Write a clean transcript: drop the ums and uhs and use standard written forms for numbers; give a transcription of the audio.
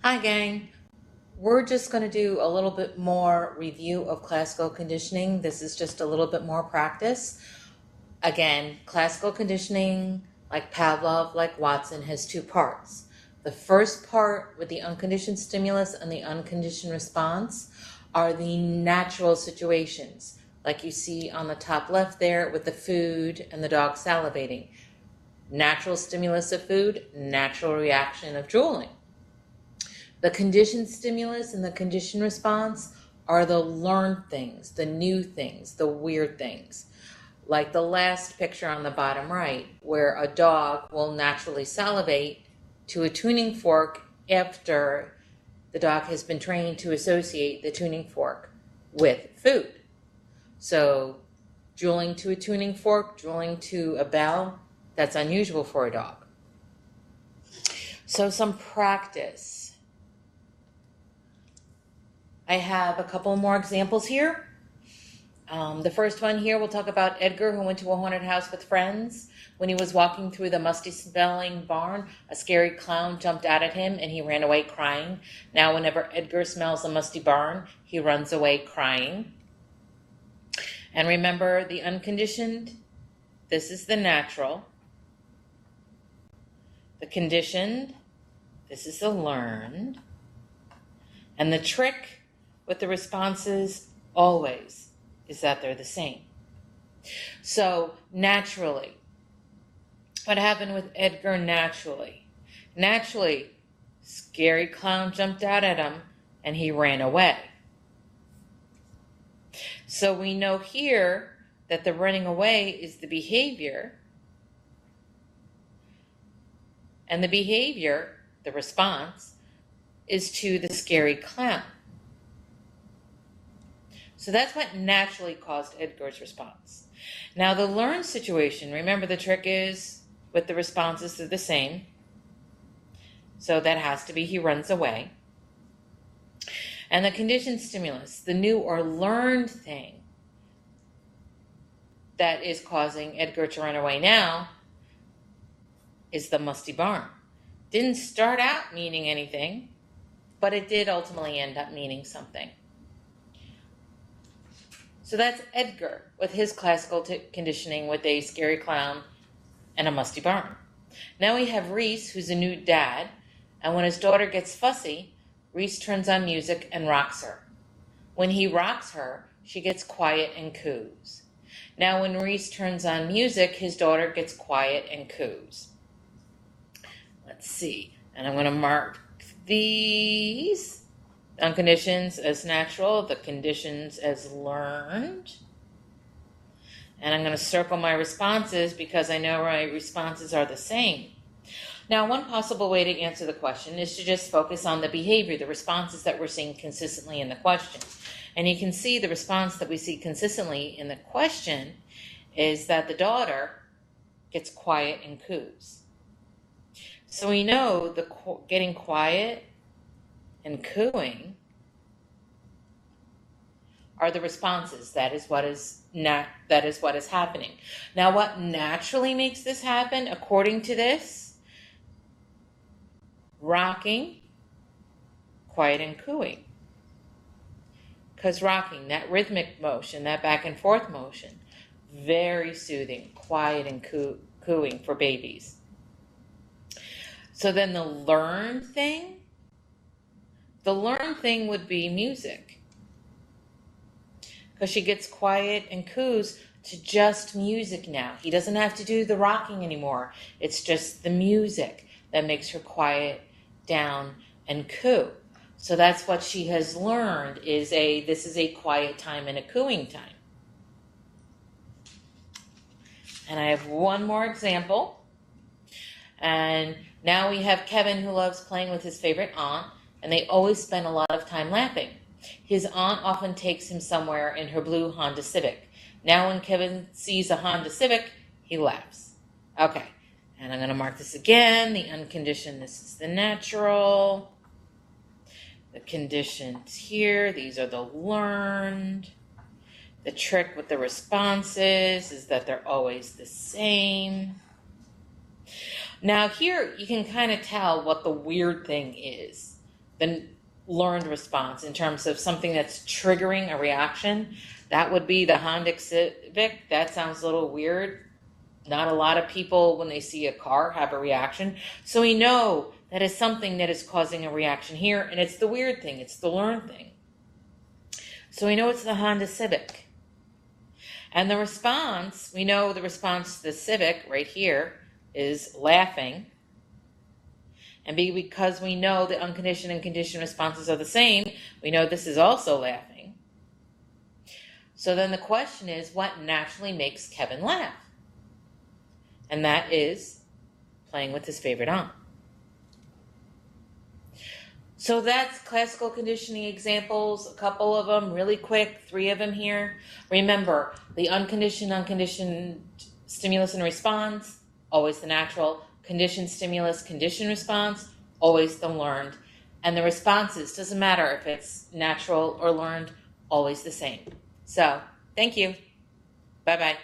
Hi gang, we're just going to do a little bit more review of classical conditioning. This is just a little bit more practice. Again, classical conditioning, like Pavlov, like Watson, has two parts. The first part with the unconditioned stimulus and the unconditioned response are the natural situations, like you see on the top left there with the food and the dog salivating. Natural stimulus of food, natural reaction of drooling. The conditioned stimulus and the conditioned response are the learned things, the new things, the weird things. Like the last picture on the bottom right, where a dog will naturally salivate to a tuning fork after the dog has been trained to associate the tuning fork with food. So drooling to a tuning fork, drooling to a bell, that's unusual for a dog. So some practice. I have a couple more examples here. The first one here, we'll talk about Edgar, who went to a haunted house with friends. When he was walking through the musty-smelling barn, a scary clown jumped out at him and he ran away crying. Now, whenever Edgar smells a musty barn, he runs away crying. And remember the unconditioned? This is the natural. The conditioned, this is the learned. And the trick with the responses always is that they're the same. So naturally, what happened with Edgar naturally? Naturally, scary clown jumped out at him and he ran away. So we know here that the running away is the behavior, and the behavior, the response, is to the scary clown. So that's what naturally caused Edgar's response. Now the learned situation, remember the trick is with the responses they're the same. So that has to be he runs away. And the conditioned stimulus, the new or learned thing that is causing Edgar to run away now is the musty barn. Didn't start out meaning anything, but it did ultimately end up meaning something. So that's Edgar with his classical conditioning with a scary clown and a musty barn. Now we have Rhys, who's a new dad, and when his daughter gets fussy, Rhys turns on music and rocks her. When he rocks her, she gets quiet and coos. Now when Rhys turns on music, his daughter gets quiet and coos. Let's see, and I'm going to mark these unconditions as natural, the conditions as learned. And I'm going to circle my responses because I know my responses are the same. Now, one possible way to answer the question is to just focus on the behavior, the responses that we're seeing consistently in the question. And you can see the response that we see consistently in the question is that the daughter gets quiet and coos. So we know the getting quiet and cooing are the responses. That is what is happening. Now, what naturally makes this happen, according to this? Rocking, quiet and cooing. Because rocking, that rhythmic motion, that back and forth motion, very soothing, quiet and cooing for babies. So then the learned thing would be music. Because she gets quiet and coos to just music now. He doesn't have to do the rocking anymore. It's just the music that makes her quiet down and coo. So that's what she has learned this is a quiet time and a cooing time. And I have one more example. And now we have Kevin, who loves playing with his favorite aunt, and they always spend a lot of time laughing. His aunt often takes him somewhere in her blue Honda Civic. Now when Kevin sees a Honda Civic, he laughs. Okay, and I'm going to mark this again. The unconditioned, this is the natural. The conditions here, these are the learned. The trick with the responses is that they're always the same. Now here you can kind of tell what the weird thing is. the learned response in terms of something that's triggering a reaction. That would be the Honda Civic. That sounds a little weird. Not a lot of people, when they see a car, have a reaction. So we know that is something that is causing a reaction here, and it's the weird thing. It's the learned thing. So we know it's the Honda Civic. And the response, we know the response to the Civic right here is laughing. And because we know the unconditioned and conditioned responses are the same, we know this is also laughing. So then the question is, what naturally makes Kevin laugh? And that is playing with his favorite aunt. So that's classical conditioning examples, a couple of them, really quick, 3 of them here. Remember, the unconditioned stimulus and response, always the natural. Conditioned stimulus, conditioned response, always the learned. And the responses, doesn't matter if it's natural or learned, always the same. So, thank you. Bye-bye.